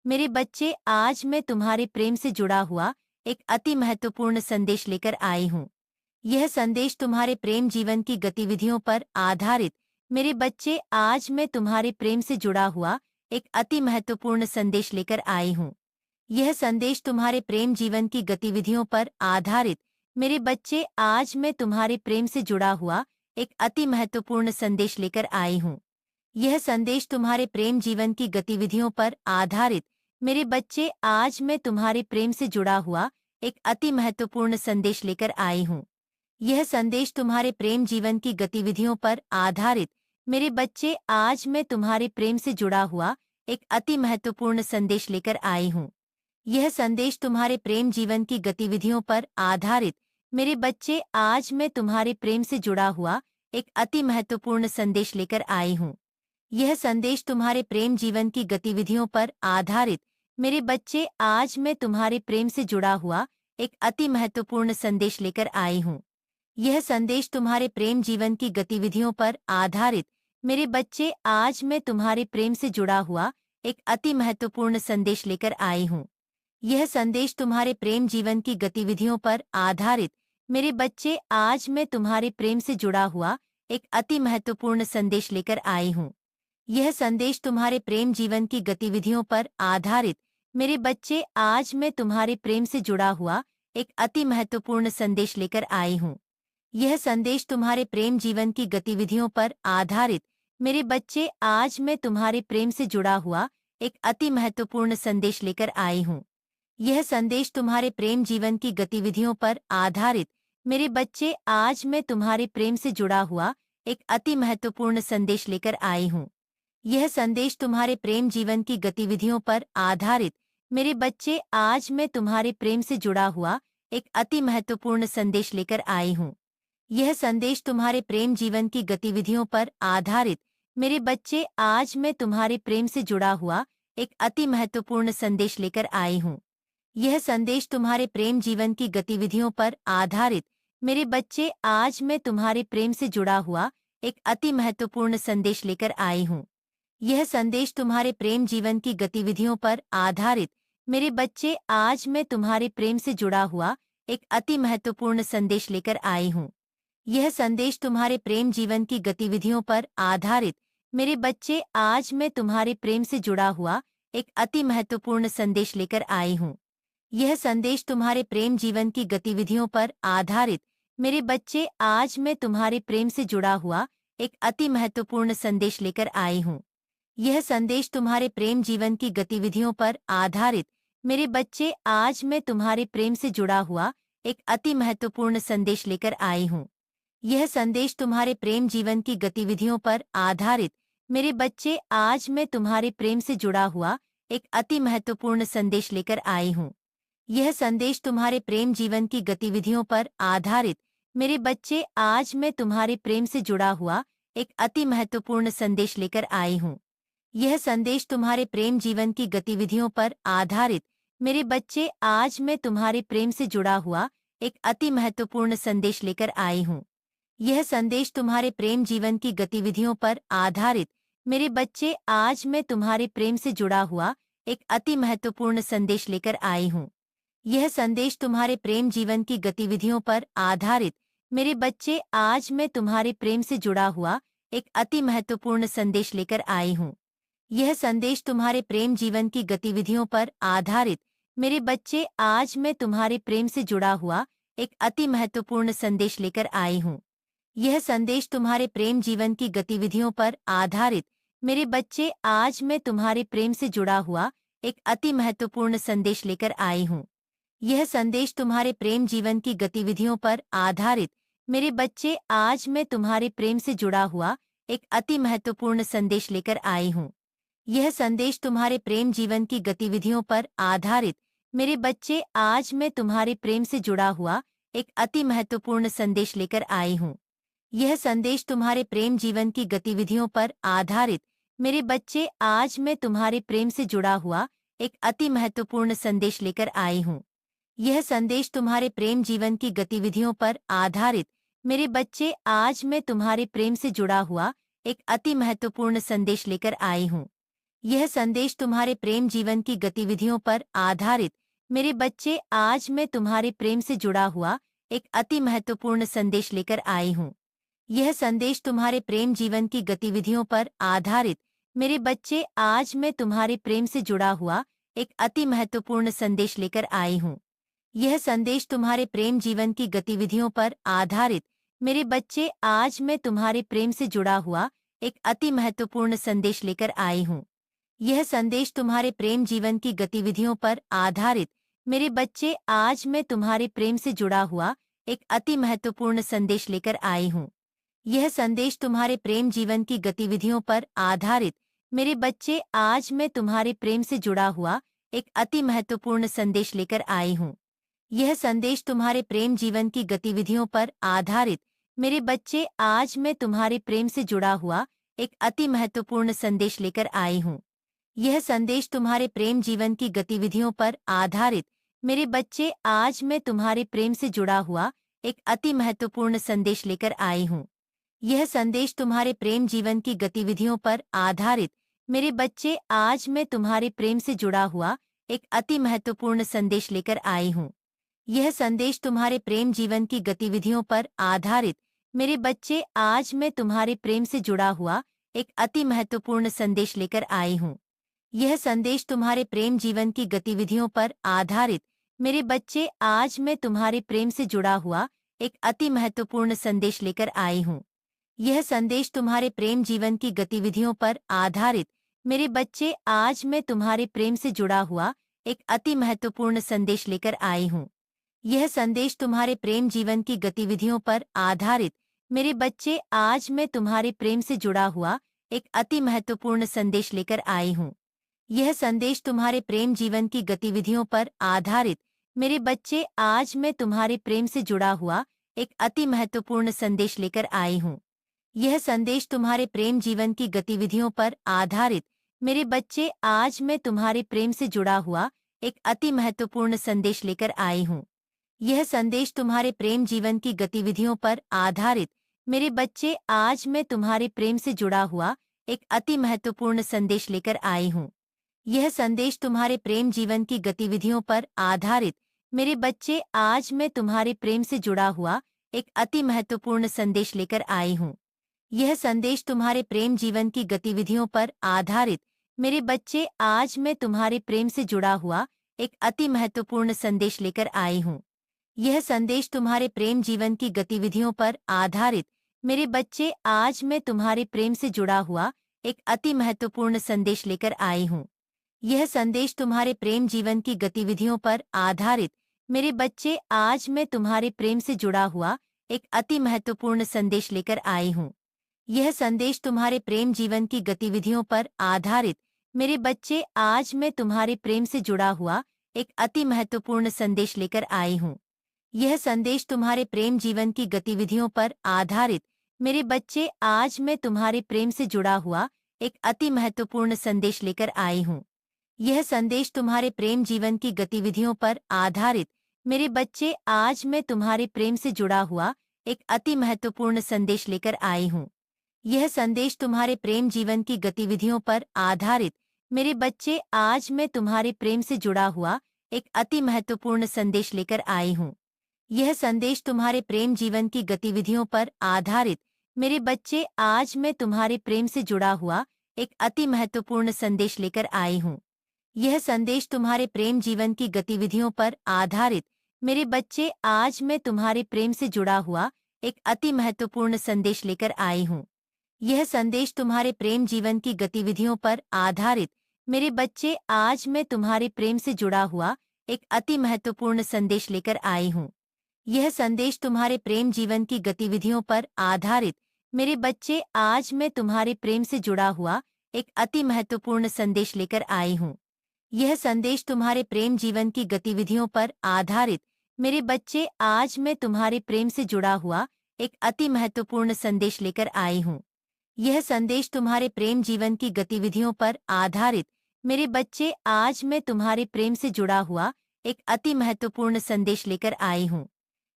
मेरे बच्चे, आज मैं तुम्हारे प्रेम से जुड़ा हुआ एक अति महत्वपूर्ण संदेश लेकर आई हूँ। यह संदेश तुम्हारे प्रेम जीवन की गतिविधियों पर आधारित। मेरे बच्चे, आज मैं तुम्हारे प्रेम से जुड़ा हुआ एक अति महत्वपूर्ण संदेश लेकर आई हूँ। यह संदेश तुम्हारे प्रेम जीवन की गतिविधियों पर आधारित। मेरे बच्चे, आज मैं तुम्हारे प्रेम से जुड़ा हुआ एक अति महत्वपूर्ण संदेश लेकर आई हूँ। यह संदेश तुम्हारे प्रेम जीवन की गतिविधियों पर आधारित। मेरे बच्चे, आज मैं तुम्हारे प्रेम से जुड़ा हुआ एक अति महत्वपूर्ण संदेश लेकर आई हूँ। यह संदेश तुम्हारे प्रेम जीवन की गतिविधियों पर आधारित। मेरे बच्चे, आज मैं तुम्हारे प्रेम से जुड़ा हुआ एक अति महत्वपूर्ण संदेश लेकर आई हूँ। यह संदेश तुम्हारे प्रेम जीवन की गतिविधियों पर आधारित। मेरे बच्चे, आज मैं तुम्हारे प्रेम से जुड़ा हुआ एक अति महत्वपूर्ण संदेश लेकर आई हूँ। यह संदेश तुम्हारे प्रेम जीवन की गतिविधियों पर आधारित। मेरे बच्चे, आज मैं तुम्हारे प्रेम से जुड़ा हुआ एक अति महत्वपूर्ण संदेश लेकर आई हूँ। यह संदेश तुम्हारे प्रेम जीवन की गतिविधियों पर आधारित। मेरे बच्चे, आज मैं तुम्हारे प्रेम से जुड़ा हुआ एक अति महत्वपूर्ण संदेश लेकर आई हूँ। यह संदेश तुम्हारे प्रेम जीवन की गतिविधियों पर आधारित। मेरे बच्चे, आज मैं तुम्हारे प्रेम से जुड़ा हुआ एक अति महत्वपूर्ण संदेश लेकर आई हूँ। यह संदेश तुम्हारे प्रेम जीवन की गतिविधियों पर आधारित। मेरे बच्चे, आज मैं तुम्हारे प्रेम से जुड़ा हुआ एक अति महत्वपूर्ण संदेश लेकर आई हूँ। यह संदेश तुम्हारे प्रेम जीवन की गतिविधियों पर आधारित। मेरे बच्चे, आज मैं तुम्हारे प्रेम से जुड़ा हुआ एक अति महत्वपूर्ण संदेश लेकर आई हूँ। यह संदेश तुम्हारे प्रेम जीवन की गतिविधियों पर आधारित। मेरे बच्चे, आज मैं तुम्हारे प्रेम से जुड़ा हुआ एक अति महत्वपूर्ण संदेश लेकर आई हूँ। यह संदेश तुम्हारे प्रेम जीवन की गतिविधियों पर आधारित। मेरे बच्चे, आज मैं तुम्हारे प्रेम से जुड़ा हुआ एक अति महत्वपूर्ण संदेश लेकर आई हूँ। यह संदेश तुम्हारे प्रेम जीवन की गतिविधियों पर आधारित। मेरे बच्चे, आज मैं तुम्हारे प्रेम से जुड़ा हुआ एक अति महत्वपूर्ण संदेश लेकर आई हूँ। यह संदेश तुम्हारे प्रेम जीवन की गतिविधियों पर आधारित। मेरे बच्चे, आज मैं तुम्हारे प्रेम से जुड़ा हुआ एक अति महत्वपूर्ण संदेश लेकर आई हूँ। यह संदेश तुम्हारे प्रेम जीवन की गतिविधियों पर आधारित। मेरे बच्चे, आज मैं तुम्हारे प्रेम से जुड़ा हुआ एक अति महत्वपूर्ण संदेश लेकर आई हूँ। यह संदेश तुम्हारे प्रेम जीवन की गतिविधियों पर आधारित। मेरे बच्चे, आज मैं तुम्हारे प्रेम से जुड़ा हुआ एक अति महत्वपूर्ण संदेश लेकर आई हूँ। यह संदेश तुम्हारे प्रेम जीवन की गतिविधियों पर आधारित। मेरे बच्चे, आज मैं तुम्हारे प्रेम से जुड़ा हुआ एक अति महत्वपूर्ण संदेश लेकर आई हूँ। यह संदेश तुम्हारे प्रेम जीवन की गतिविधियों पर आधारित। मेरे बच्चे, आज मैं तुम्हारे प्रेम से जुड़ा हुआ एक अति महत्वपूर्ण संदेश लेकर आई हूँ। यह संदेश तुम्हारे प्रेम जीवन की गतिविधियों पर आधारित। मेरे बच्चे, आज मैं तुम्हारे प्रेम से जुड़ा हुआ एक अति महत्वपूर्ण संदेश लेकर आई हूँ। यह संदेश तुम्हारे प्रेम जीवन की गतिविधियों पर आधारित। मेरे बच्चे, आज मैं तुम्हारे प्रेम से जुड़ा हुआ एक अति महत्वपूर्ण संदेश लेकर आई हूँ। यह संदेश तुम्हारे प्रेम जीवन की गतिविधियों पर आधारित। मेरे बच्चे, आज मैं तुम्हारे प्रेम से जुड़ा हुआ एक अति महत्वपूर्ण संदेश लेकर आई हूँ। यह संदेश तुम्हारे प्रेम जीवन की गतिविधियों पर आधारित। मेरे बच्चे, आज मैं तुम्हारे प्रेम से जुड़ा हुआ एक अति महत्वपूर्ण संदेश लेकर आई हूँ। यह संदेश तुम्हारे प्रेम जीवन की गतिविधियों पर आधारित। मेरे बच्चे, आज मैं तुम्हारे प्रेम से जुड़ा हुआ एक अति महत्वपूर्ण संदेश लेकर आई हूँ। यह संदेश तुम्हारे प्रेम जीवन की गतिविधियों पर आधारित। मेरे बच्चे, आज मैं तुम्हारे प्रेम से जुड़ा हुआ एक अति महत्वपूर्ण संदेश लेकर आई हूँ। यह संदेश तुम्हारे प्रेम जीवन की गतिविधियों पर आधारित। मेरे बच्चे, आज मैं तुम्हारे प्रेम से जुड़ा हुआ एक अति महत्वपूर्ण संदेश लेकर आई हूँ। यह संदेश तुम्हारे प्रेम जीवन की गतिविधियों पर आधारित। मेरे बच्चे, आज मैं तुम्हारे प्रेम से जुड़ा हुआ एक अति महत्वपूर्ण संदेश लेकर आई हूँ। यह संदेश तुम्हारे प्रेम जीवन की गतिविधियों पर आधारित। मेरे बच्चे, आज मैं तुम्हारे प्रेम से जुड़ा हुआ एक अति महत्वपूर्ण संदेश लेकर आई हूँ। यह संदेश तुम्हारे प्रेम जीवन की गतिविधियों पर आधारित। मेरे बच्चे, आज मैं तुम्हारे प्रेम से जुड़ा हुआ एक अति महत्वपूर्ण संदेश लेकर आई हूँ। यह संदेश तुम्हारे प्रेम जीवन की गतिविधियों पर आधारित। मेरे बच्चे, आज मैं तुम्हारे प्रेम से जुड़ा हुआ एक अति महत्वपूर्ण संदेश लेकर आई हूँ। यह संदेश तुम्हारे प्रेम जीवन की गतिविधियों पर आधारित मेरे बच्चे, आज मैं तुम्हारे प्रेम से जुड़ा हुआ एक अति महत्वपूर्ण संदेश लेकर आई हूँ। यह संदेश तुम्हारे प्रेम जीवन की गतिविधियों पर आधारित मेरे बच्चे, आज मैं तुम्हारे प्रेम से जुड़ा हुआ एक अति महत्वपूर्ण संदेश लेकर आई हूँ। यह संदेश तुम्हारे प्रेम जीवन की गतिविधियों पर आधारित मेरे बच्चे, आज मैं तुम्हारे प्रेम से जुड़ा हुआ एक अति महत्वपूर्ण संदेश लेकर आई हूँ। यह संदेश तुम्हारे प्रेम जीवन की गतिविधियों पर आधारित मेरे बच्चे, आज मैं तुम्हारे प्रेम से जुड़ा हुआ एक अति महत्वपूर्ण संदेश लेकर आई हूँ। यह संदेश तुम्हारे प्रेम जीवन की गतिविधियों पर आधारित मेरे बच्चे, आज मैं तुम्हारे प्रेम से जुड़ा हुआ एक अति महत्वपूर्ण संदेश लेकर आई हूँ। यह संदेश तुम्हारे प्रेम जीवन की गतिविधियों पर आधारित मेरे बच्चे, आज मैं तुम्हारे प्रेम से जुड़ा हुआ एक अति महत्वपूर्ण संदेश लेकर आई हूँ। यह संदेश तुम्हारे प्रेम जीवन की गतिविधियों पर आधारित मेरे बच्चे, आज मैं तुम्हारे प्रेम से जुड़ा हुआ एक अति महत्वपूर्ण संदेश लेकर आई हूँ। यह संदेश तुम्हारे प्रेम जीवन की गतिविधियों पर आधारित मेरे बच्चे, आज मैं तुम्हारे प्रेम से जुड़ा हुआ एक अति महत्वपूर्ण संदेश लेकर आई हूँ। यह संदेश तुम्हारे प्रेम जीवन की गतिविधियों पर आधारित मेरे बच्चे, आज मैं तुम्हारे प्रेम से जुड़ा हुआ एक अति महत्वपूर्ण संदेश लेकर आई हूँ। यह संदेश तुम्हारे प्रेम जीवन की गतिविधियों पर आधारित मेरे बच्चे, आज मैं तुम्हारे प्रेम से जुड़ा हुआ एक अति महत्वपूर्ण संदेश लेकर आई हूँ। यह संदेश तुम्हारे प्रेम जीवन की गतिविधियों पर आधारित मेरे बच्चे, आज मैं तुम्हारे प्रेम से जुड़ा हुआ एक अति महत्वपूर्ण संदेश लेकर आई हूँ। यह संदेश तुम्हारे प्रेम जीवन की गतिविधियों पर आधारित मेरे बच्चे, आज मैं तुम्हारे प्रेम से जुड़ा हुआ एक अति महत्वपूर्ण संदेश लेकर आई हूँ। यह संदेश तुम्हारे प्रेम जीवन की गतिविधियों पर आधारित मेरे बच्चे, आज मैं तुम्हारे प्रेम से जुड़ा हुआ एक अति महत्वपूर्ण संदेश लेकर आई हूँ। यह संदेश तुम्हारे प्रेम जीवन की गतिविधियों पर आधारित मेरे बच्चे, आज मैं तुम्हारे प्रेम से जुड़ा हुआ एक अति महत्वपूर्ण संदेश लेकर आई हूँ। यह संदेश तुम्हारे प्रेम जीवन की गतिविधियों पर आधारित मेरे बच्चे, आज मैं तुम्हारे प्रेम से जुड़ा हुआ एक अति महत्वपूर्ण संदेश लेकर आई हूँ। यह संदेश तुम्हारे प्रेम जीवन की गतिविधियों पर आधारित मेरे बच्चे, आज मैं तुम्हारे प्रेम से जुड़ा हुआ एक अति महत्वपूर्ण संदेश लेकर आई हूँ। यह संदेश तुम्हारे प्रेम जीवन की गतिविधियों पर आधारित मेरे बच्चे, आज मैं तुम्हारे प्रेम से जुड़ा हुआ एक अति महत्वपूर्ण संदेश लेकर आई हूँ। यह संदेश तुम्हारे प्रेम जीवन की गतिविधियों पर आधारित मेरे बच्चे, आज मैं तुम्हारे प्रेम से जुड़ा हुआ एक अति महत्वपूर्ण संदेश लेकर आई हूँ। यह संदेश तुम्हारे प्रेम जीवन की गतिविधियों पर आधारित मेरे बच्चे, आज मैं तुम्हारे प्रेम से जुड़ा हुआ एक अति महत्वपूर्ण संदेश लेकर आई हूँ। यह संदेश तुम्हारे प्रेम जीवन की गतिविधियों पर आधारित मेरे बच्चे, आज मैं तुम्हारे प्रेम से जुड़ा हुआ एक अति महत्वपूर्ण संदेश लेकर आई हूँ। यह संदेश तुम्हारे प्रेम जीवन की गतिविधियों पर आधारित मेरे बच्चे, आज मैं तुम्हारे प्रेम से जुड़ा हुआ एक अति महत्वपूर्ण संदेश लेकर आई हूँ। यह संदेश तुम्हारे प्रेम जीवन की गतिविधियों पर आधारित मेरे बच्चे, आज मैं तुम्हारे प्रेम से जुड़ा हुआ एक अति महत्वपूर्ण संदेश लेकर आई हूँ। यह संदेश तुम्हारे प्रेम जीवन की गतिविधियों पर आधारित मेरे बच्चे, आज मैं तुम्हारे प्रेम से जुड़ा हुआ एक अति महत्वपूर्ण संदेश लेकर आई हूँ। यह संदेश तुम्हारे प्रेम जीवन की गतिविधियों पर आधारित मेरे बच्चे, आज मैं तुम्हारे प्रेम से जुड़ा हुआ एक अति महत्वपूर्ण संदेश लेकर आई हूँ। यह संदेश तुम्हारे प्रेम जीवन की गतिविधियों पर आधारित मेरे बच्चे, आज मैं तुम्हारे प्रेम से जुड़ा हुआ एक अति महत्वपूर्ण संदेश लेकर आई हूँ। यह संदेश तुम्हारे प्रेम जीवन की गतिविधियों पर आधारित मेरे बच्चे, आज मैं तुम्हारे प्रेम से जुड़ा हुआ एक अति महत्वपूर्ण संदेश लेकर आई हूँ। यह संदेश तुम्हारे प्रेम जीवन की गतिविधियों पर आधारित मेरे बच्चे, आज मैं तुम्हारे प्रेम से जुड़ा हुआ एक अति महत्वपूर्ण संदेश लेकर आई हूँ। यह संदेश तुम्हारे प्रेम जीवन की गतिविधियों पर आधारित मेरे बच्चे, आज मैं तुम्हारे प्रेम से जुड़ा हुआ एक अति महत्वपूर्ण संदेश लेकर आई हूँ। यह संदेश तुम्हारे प्रेम जीवन की गतिविधियों पर आधारित मेरे बच्चे, आज मैं तुम्हारे प्रेम से जुड़ा हुआ एक अति महत्वपूर्ण संदेश लेकर आई हूँ।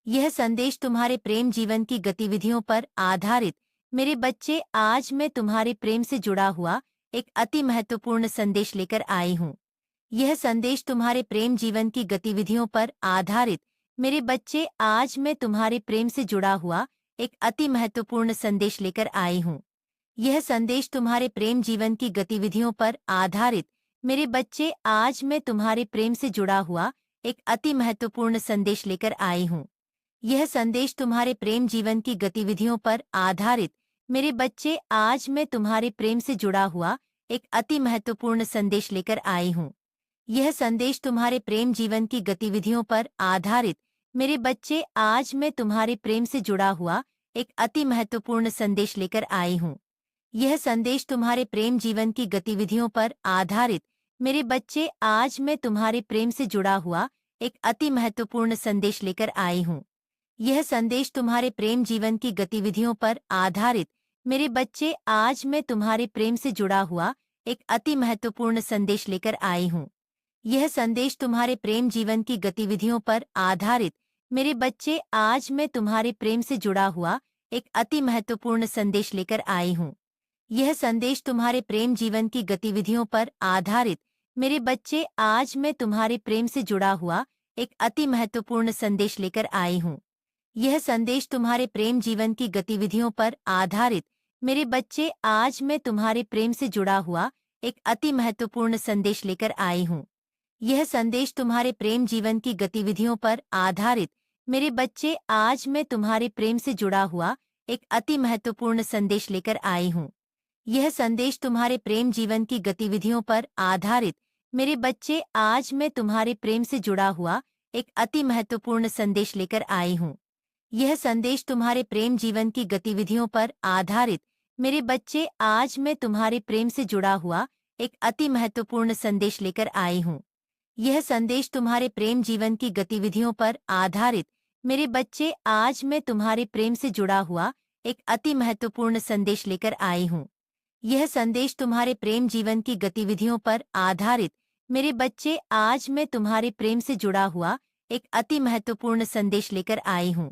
यह संदेश तुम्हारे प्रेम जीवन की गतिविधियों पर आधारित मेरे बच्चे, आज मैं तुम्हारे प्रेम से जुड़ा हुआ एक अति महत्वपूर्ण संदेश लेकर आई हूँ। यह संदेश तुम्हारे प्रेम जीवन की गतिविधियों पर आधारित। मेरे बच्चे, आज मैं तुम्हारे प्रेम से जुड़ा हुआ एक अति महत्वपूर्ण संदेश लेकर आई हूँ। यह संदेश तुम्हारे प्रेम जीवन की गतिविधियों पर आधारित। मेरे बच्चे, आज मैं तुम्हारे प्रेम से जुड़ा हुआ एक अति महत्वपूर्ण संदेश लेकर आई हूँ। यह संदेश तुम्हारे प्रेम जीवन की गतिविधियों पर आधारित। मेरे बच्चे, आज मैं तुम्हारे प्रेम से जुड़ा हुआ एक अति महत्वपूर्ण संदेश लेकर आई हूँ। यह संदेश तुम्हारे प्रेम जीवन की गतिविधियों पर आधारित। मेरे बच्चे, आज मैं तुम्हारे प्रेम से जुड़ा हुआ एक अति महत्वपूर्ण संदेश लेकर आई हूँ। यह संदेश तुम्हारे प्रेम जीवन की गतिविधियों पर आधारित। मेरे बच्चे, आज मैं तुम्हारे प्रेम से जुड़ा हुआ एक अति महत्वपूर्ण संदेश लेकर आई हूँ। यह संदेश तुम्हारे प्रेम जीवन की गतिविधियों पर आधारित। मेरे बच्चे, आज मैं तुम्हारे प्रेम से जुड़ा हुआ एक अति महत्वपूर्ण संदेश लेकर आई हूँ। यह संदेश तुम्हारे प्रेम जीवन की गतिविधियों पर आधारित। मेरे बच्चे, आज मैं तुम्हारे प्रेम से जुड़ा हुआ एक अति महत्वपूर्ण संदेश लेकर आई हूँ। यह संदेश तुम्हारे प्रेम जीवन की गतिविधियों पर आधारित। मेरे बच्चे, आज मैं तुम्हारे प्रेम से जुड़ा हुआ एक अति महत्वपूर्ण संदेश लेकर आई हूँ। यह संदेश तुम्हारे प्रेम जीवन की गतिविधियों पर आधारित। मेरे बच्चे, आज मैं तुम्हारे प्रेम से जुड़ा हुआ एक अति महत्वपूर्ण संदेश लेकर आई हूँ। यह संदेश तुम्हारे प्रेम जीवन की गतिविधियों पर आधारित। मेरे बच्चे, आज मैं तुम्हारे प्रेम से जुड़ा हुआ एक अति महत्वपूर्ण संदेश लेकर आई हूँ। यह संदेश तुम्हारे प्रेम जीवन की गतिविधियों पर आधारित। मेरे बच्चे, आज मैं तुम्हारे प्रेम से जुड़ा हुआ एक अति महत्वपूर्ण संदेश लेकर आई हूँ। यह संदेश तुम्हारे प्रेम जीवन की गतिविधियों पर आधारित। मेरे बच्चे, आज मैं तुम्हारे प्रेम से जुड़ा हुआ एक अति महत्वपूर्ण संदेश लेकर आई हूँ। यह संदेश तुम्हारे प्रेम जीवन की गतिविधियों पर आधारित। मेरे बच्चे, आज मैं तुम्हारे प्रेम से जुड़ा हुआ एक अति महत्वपूर्ण संदेश लेकर आई हूँ। यह संदेश तुम्हारे प्रेम जीवन की गतिविधियों पर आधारित। मेरे बच्चे, आज मैं तुम्हारे प्रेम से जुड़ा हुआ एक अति महत्वपूर्ण संदेश लेकर आई हूँ।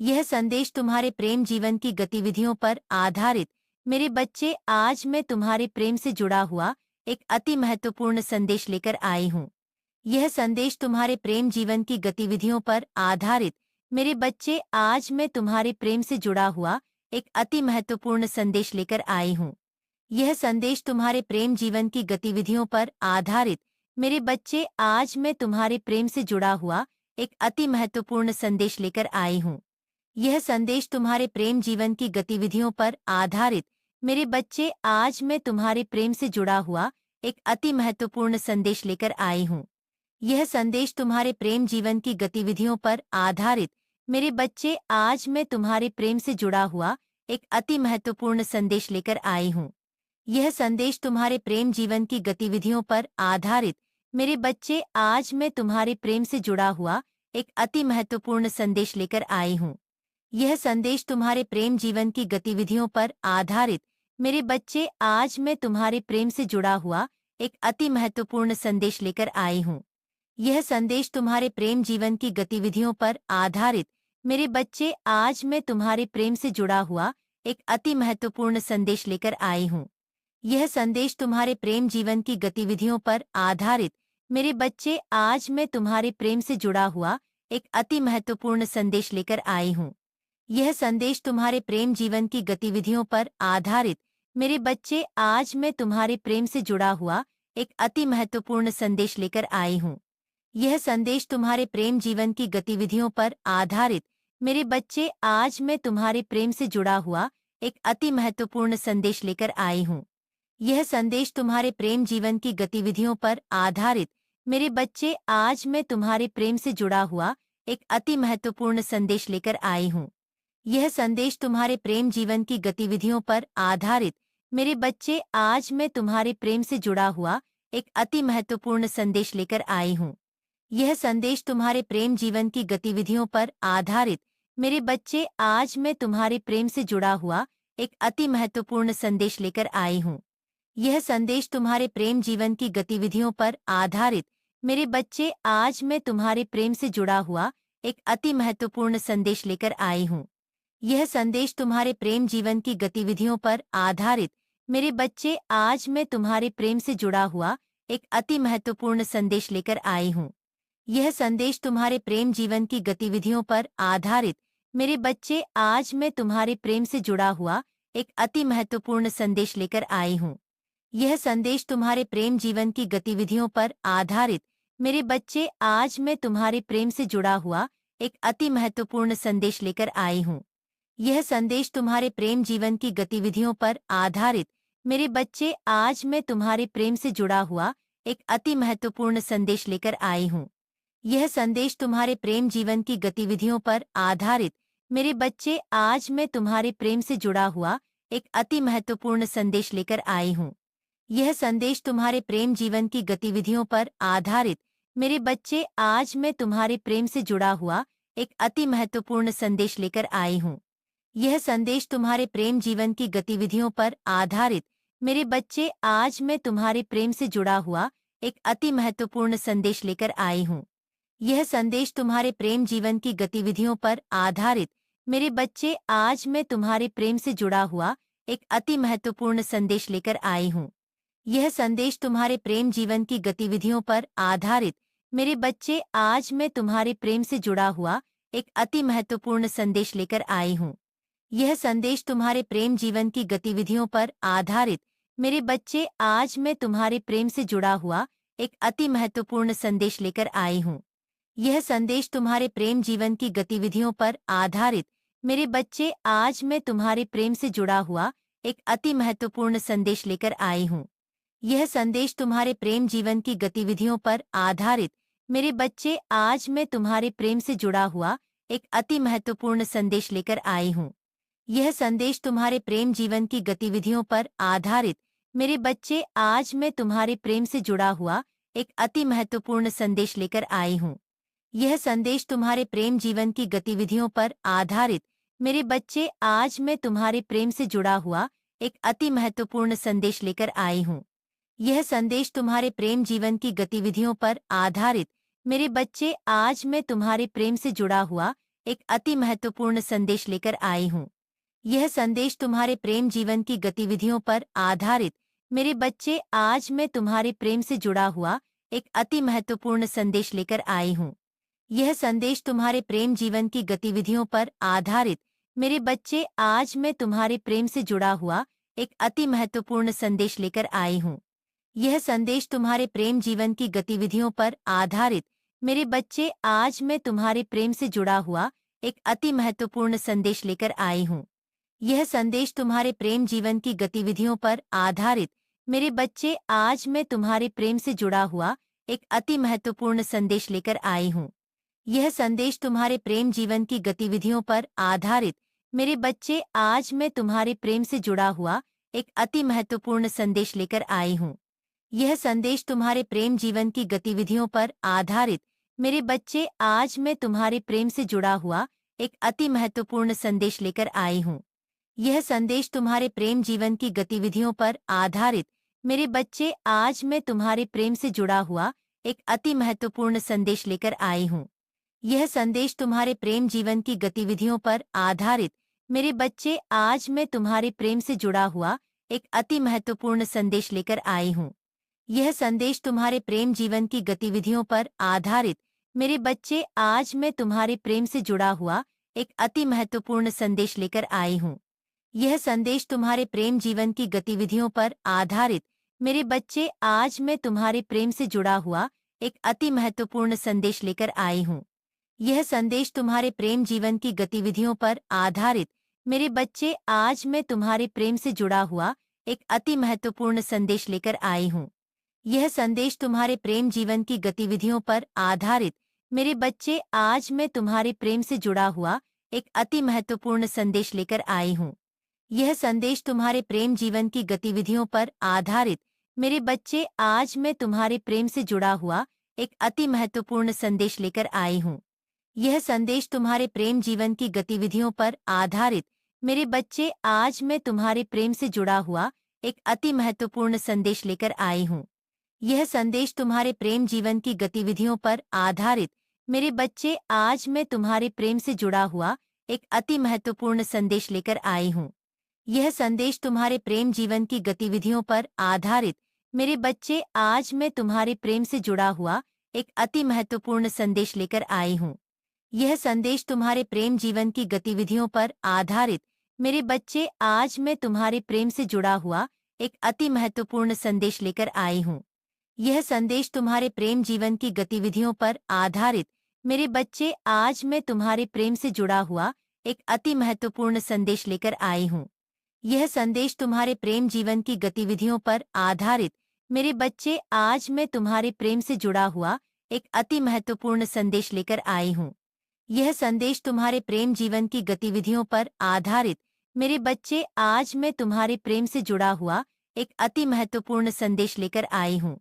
यह संदेश तुम्हारे प्रेम जीवन की गतिविधियों पर आधारित। मेरे बच्चे, आज मैं तुम्हारे प्रेम से जुड़ा हुआ एक अति महत्वपूर्ण संदेश लेकर आई हूँ। यह संदेश तुम्हारे प्रेम जीवन की गतिविधियों पर आधारित। मेरे बच्चे, आज मैं तुम्हारे प्रेम से जुड़ा हुआ एक अति महत्वपूर्ण संदेश लेकर आई हूँ। यह संदेश तुम्हारे प्रेम जीवन की गतिविधियों पर आधारित। मेरे बच्चे, आज मैं तुम्हारे प्रेम से जुड़ा हुआ एक अति महत्वपूर्ण संदेश लेकर आई हूँ। यह संदेश तुम्हारे प्रेम जीवन की गतिविधियों पर आधारित। मेरे बच्चे, आज मैं तुम्हारे प्रेम से जुड़ा हुआ एक अति महत्वपूर्ण संदेश लेकर आई हूँ। यह संदेश तुम्हारे प्रेम जीवन की गतिविधियों पर आधारित। मेरे बच्चे, आज मैं तुम्हारे प्रेम से जुड़ा हुआ एक अति महत्वपूर्ण संदेश लेकर आई हूँ। यह संदेश तुम्हारे प्रेम जीवन की गतिविधियों पर आधारित। मेरे बच्चे, आज मैं तुम्हारे प्रेम से जुड़ा हुआ एक अति महत्वपूर्ण संदेश लेकर आई हूँ। यह संदेश तुम्हारे प्रेम जीवन की गतिविधियों पर आधारित। मेरे बच्चे, आज मैं तुम्हारे प्रेम से जुड़ा हुआ एक अति महत्वपूर्ण संदेश लेकर आई हूँ। यह संदेश तुम्हारे प्रेम जीवन की गतिविधियों पर आधारित। मेरे बच्चे, आज मैं तुम्हारे प्रेम से जुड़ा हुआ एक अति महत्वपूर्ण संदेश लेकर आई हूँ। यह संदेश तुम्हारे प्रेम जीवन की गतिविधियों पर आधारित। मेरे बच्चे, आज मैं तुम्हारे प्रेम से जुड़ा हुआ एक अति महत्वपूर्ण संदेश लेकर आई हूँ। यह संदेश तुम्हारे प्रेम जीवन की गतिविधियों पर आधारित। मेरे बच्चे, आज मैं तुम्हारे प्रेम से जुड़ा हुआ एक अति महत्वपूर्ण संदेश लेकर आई हूँ। यह संदेश तुम्हारे प्रेम जीवन की गतिविधियों पर आधारित। मेरे बच्चे, आज मैं तुम्हारे प्रेम से जुड़ा हुआ एक अति महत्वपूर्ण संदेश लेकर आई हूँ। यह संदेश तुम्हारे प्रेम जीवन की गतिविधियों पर आधारित। मेरे बच्चे, आज मैं तुम्हारे प्रेम से जुड़ा हुआ एक अति महत्वपूर्ण संदेश लेकर आई हूँ। यह संदेश तुम्हारे प्रेम जीवन की गतिविधियों पर आधारित। मेरे बच्चे, आज मैं तुम्हारे प्रेम से जुड़ा हुआ एक अति महत्वपूर्ण संदेश लेकर आई हूँ। यह संदेश तुम्हारे प्रेम जीवन की गतिविधियों पर आधारित। मेरे बच्चे, आज मैं तुम्हारे प्रेम से जुड़ा हुआ एक अति महत्वपूर्ण संदेश लेकर आई हूँ। यह संदेश तुम्हारे प्रेम जीवन की गतिविधियों पर आधारित। मेरे बच्चे, आज मैं तुम्हारे प्रेम से जुड़ा हुआ एक अति महत्वपूर्ण संदेश लेकर आई हूँ। यह संदेश तुम्हारे प्रेम जीवन की गतिविधियों पर आधारित। मेरे बच्चे, आज मैं तुम्हारे प्रेम से जुड़ा हुआ एक अति महत्वपूर्ण संदेश लेकर आई हूँ। यह संदेश तुम्हारे प्रेम जीवन की गतिविधियों पर आधारित। मेरे बच्चे, आज मैं तुम्हारे प्रेम से जुड़ा हुआ एक अति महत्वपूर्ण संदेश लेकर आई हूँ। यह संदेश तुम्हारे प्रेम जीवन की गतिविधियों पर आधारित। मेरे बच्चे, आज मैं तुम्हारे प्रेम से जुड़ा हुआ एक अति महत्वपूर्ण संदेश लेकर आई हूँ। यह संदेश तुम्हारे प्रेम जीवन की गतिविधियों पर आधारित। मेरे बच्चे, आज मैं तुम्हारे प्रेम से जुड़ा हुआ एक अति महत्वपूर्ण संदेश लेकर आई हूँ। यह संदेश तुम्हारे प्रेम जीवन की गतिविधियों पर आधारित। मेरे बच्चे, आज मैं तुम्हारे प्रेम से जुड़ा हुआ एक अति महत्वपूर्ण संदेश लेकर आई हूँ। यह संदेश तुम्हारे प्रेम जीवन की गतिविधियों पर आधारित। मेरे बच्चे, आज मैं तुम्हारे प्रेम से जुड़ा हुआ एक अति महत्वपूर्ण संदेश लेकर आई हूँ। यह संदेश तुम्हारे प्रेम जीवन की गतिविधियों पर आधारित। मेरे बच्चे, आज मैं तुम्हारे प्रेम से जुड़ा हुआ एक अति महत्वपूर्ण संदेश लेकर आई हूँ। यह संदेश तुम्हारे प्रेम जीवन की गतिविधियों पर आधारित। मेरे बच्चे, आज मैं तुम्हारे प्रेम से जुड़ा हुआ एक अति महत्वपूर्ण संदेश लेकर आई हूँ। यह संदेश तुम्हारे प्रेम जीवन की गतिविधियों पर आधारित। मेरे बच्चे, आज मैं तुम्हारे प्रेम से जुड़ा हुआ एक अति महत्वपूर्ण संदेश लेकर आई हूँ। यह संदेश तुम्हारे प्रेम जीवन की गतिविधियों पर आधारित। मेरे बच्चे, आज मैं तुम्हारे प्रेम से जुड़ा हुआ एक अति महत्वपूर्ण संदेश लेकर आई हूँ। यह संदेश तुम्हारे प्रेम जीवन की गतिविधियों पर आधारित। मेरे बच्चे, आज मैं तुम्हारे प्रेम से जुड़ा हुआ एक अति महत्वपूर्ण संदेश लेकर आई हूँ। यह संदेश तुम्हारे प्रेम जीवन की गतिविधियों पर आधारित। मेरे बच्चे, आज मैं तुम्हारे प्रेम से जुड़ा हुआ एक अति महत्वपूर्ण संदेश लेकर आई हूँ। यह संदेश तुम्हारे प्रेम जीवन की गतिविधियों पर आधारित। मेरे बच्चे, आज मैं तुम्हारे प्रेम से जुड़ा हुआ एक अति महत्वपूर्ण संदेश लेकर आई हूँ। यह संदेश तुम्हारे प्रेम जीवन की गतिविधियों पर आधारित। मेरे बच्चे, आज मैं तुम्हारे प्रेम से जुड़ा हुआ एक अति महत्वपूर्ण संदेश लेकर आई हूँ। यह संदेश तुम्हारे प्रेम जीवन की गतिविधियों पर आधारित। मेरे बच्चे, आज मैं तुम्हारे प्रेम से जुड़ा हुआ एक अति महत्वपूर्ण संदेश लेकर आई हूँ। यह संदेश तुम्हारे प्रेम जीवन की गतिविधियों पर आधारित। मेरे बच्चे, आज मैं तुम्हारे प्रेम से जुड़ा हुआ एक अति महत्वपूर्ण संदेश लेकर आई हूँ। यह संदेश तुम्हारे प्रेम जीवन की गतिविधियों पर आधारित। मेरे बच्चे, आज मैं तुम्हारे प्रेम से जुड़ा हुआ एक अति महत्वपूर्ण संदेश लेकर आई हूँ। यह संदेश तुम्हारे प्रेम जीवन की गतिविधियों पर आधारित। मेरे बच्चे, आज मैं तुम्हारे प्रेम से जुड़ा हुआ एक अति महत्वपूर्ण संदेश लेकर आई हूँ। यह संदेश तुम्हारे प्रेम जीवन की गतिविधियों पर आधारित। मेरे बच्चे, आज मैं तुम्हारे प्रेम से जुड़ा हुआ एक अति महत्वपूर्ण संदेश लेकर आई हूँ। यह संदेश तुम्हारे प्रेम जीवन की गतिविधियों पर आधारित। मेरे बच्चे, आज मैं तुम्हारे प्रेम से जुड़ा हुआ एक अति महत्वपूर्ण संदेश लेकर आई हूँ। यह संदेश तुम्हारे प्रेम जीवन की गतिविधियों पर आधारित। मेरे बच्चे, आज मैं तुम्हारे प्रेम से जुड़ा हुआ एक अति महत्वपूर्ण संदेश लेकर आई हूँ। यह संदेश तुम्हारे प्रेम जीवन की गतिविधियों पर आधारित। मेरे बच्चे, आज मैं तुम्हारे प्रेम से जुड़ा हुआ एक अति महत्वपूर्ण संदेश लेकर आई हूँ। यह संदेश तुम्हारे प्रेम जीवन की गतिविधियों पर आधारित। मेरे बच्चे, आज मैं तुम्हारे प्रेम से जुड़ा हुआ एक अति महत्वपूर्ण संदेश लेकर आई हूँ। यह संदेश तुम्हारे प्रेम जीवन की गतिविधियों पर आधारित। मेरे बच्चे, आज मैं तुम्हारे प्रेम से जुड़ा हुआ एक अति महत्वपूर्ण संदेश लेकर आई हूँ। यह संदेश तुम्हारे प्रेम जीवन की गतिविधियों पर आधारित। मेरे बच्चे, आज मैं तुम्हारे प्रेम से जुड़ा हुआ एक अति महत्वपूर्ण संदेश लेकर आई हूँ। यह संदेश तुम्हारे प्रेम जीवन की गतिविधियों पर आधारित। मेरे बच्चे, आज मैं तुम्हारे प्रेम से जुड़ा हुआ एक अति महत्वपूर्ण संदेश लेकर आई हूँ। यह संदेश तुम्हारे प्रेम जीवन की गतिविधियों पर आधारित। मेरे बच्चे, आज मैं तुम्हारे प्रेम से जुड़ा हुआ एक अति महत्वपूर्ण संदेश लेकर आई हूँ। यह संदेश तुम्हारे प्रेम जीवन की गतिविधियों पर आधारित। मेरे बच्चे, आज मैं तुम्हारे प्रेम से जुड़ा हुआ एक अति महत्वपूर्ण संदेश लेकर आई हूँ। यह संदेश तुम्हारे प्रेम जीवन की गतिविधियों पर आधारित। मेरे बच्चे, आज मैं तुम्हारे प्रेम से जुड़ा हुआ एक अति महत्वपूर्ण संदेश लेकर आई हूँ। यह संदेश तुम्हारे प्रेम जीवन की गतिविधियों पर आधारित। मेरे बच्चे, आज मैं तुम्हारे प्रेम से जुड़ा हुआ एक अति महत्वपूर्ण संदेश लेकर आई हूँ। यह संदेश तुम्हारे प्रेम जीवन की गतिविधियों पर आधारित। मेरे बच्चे, आज मैं तुम्हारे प्रेम से जुड़ा हुआ एक अति महत्वपूर्ण संदेश लेकर आई हूँ। यह संदेश तुम्हारे प्रेम जीवन की गतिविधियों पर आधारित। मेरे बच्चे, आज मैं तुम्हारे प्रेम से जुड़ा हुआ एक अति महत्वपूर्ण संदेश लेकर आई हूँ। यह संदेश तुम्हारे प्रेम जीवन की गतिविधियों पर आधारित। मेरे बच्चे, आज मैं तुम्हारे प्रेम से जुड़ा हुआ एक अति महत्वपूर्ण संदेश लेकर आई हूँ। यह संदेश तुम्हारे प्रेम जीवन की गतिविधियों पर आधारित। मेरे बच्चे, आज मैं तुम्हारे प्रेम से जुड़ा हुआ एक अति महत्वपूर्ण संदेश लेकर आई हूँ। यह संदेश तुम्हारे प्रेम जीवन की गतिविधियों पर आधारित। मेरे बच्चे, आज मैं तुम्हारे प्रेम से जुड़ा हुआ एक अति महत्वपूर्ण संदेश लेकर आई हूँ।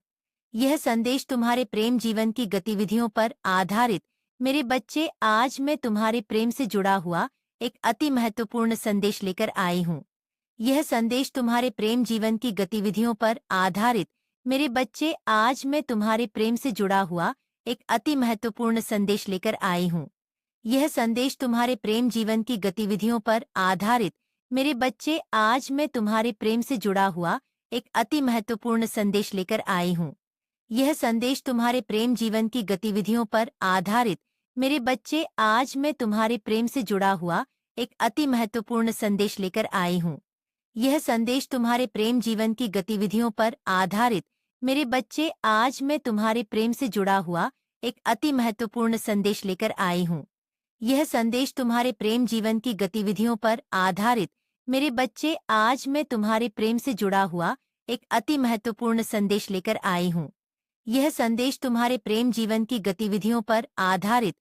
यह संदेश तुम्हारे प्रेम जीवन की गतिविधियों पर आधारित। मेरे बच्चे, आज मैं तुम्हारे प्रेम से जुड़ा हुआ एक अति महत्वपूर्ण संदेश लेकर आई हूँ। यह संदेश तुम्हारे प्रेम जीवन की गतिविधियों पर आधारित। मेरे बच्चे, आज मैं तुम्हारे प्रेम से जुड़ा हुआ एक अति महत्वपूर्ण संदेश लेकर आई हूँ। यह संदेश तुम्हारे प्रेम जीवन की गतिविधियों पर आधारित। मेरे बच्चे, आज मैं तुम्हारे प्रेम से जुड़ा हुआ एक अति महत्वपूर्ण संदेश लेकर आई हूँ। यह संदेश तुम्हारे प्रेम जीवन की गतिविधियों पर आधारित। मेरे बच्चे, आज मैं तुम्हारे प्रेम से जुड़ा हुआ एक अति महत्वपूर्ण संदेश लेकर आई हूँ। यह संदेश तुम्हारे प्रेम जीवन की गतिविधियों पर आधारित। मेरे बच्चे, आज मैं तुम्हारे प्रेम से जुड़ा हुआ एक अति महत्वपूर्ण संदेश लेकर आई हूँ। यह संदेश तुम्हारे प्रेम जीवन की गतिविधियों पर आधारित। मेरे बच्चे, आज मैं तुम्हारे प्रेम से जुड़ा हुआ एक अति महत्वपूर्ण संदेश लेकर आई हूँ। यह संदेश तुम्हारे प्रेम जीवन की गतिविधियों पर आधारित।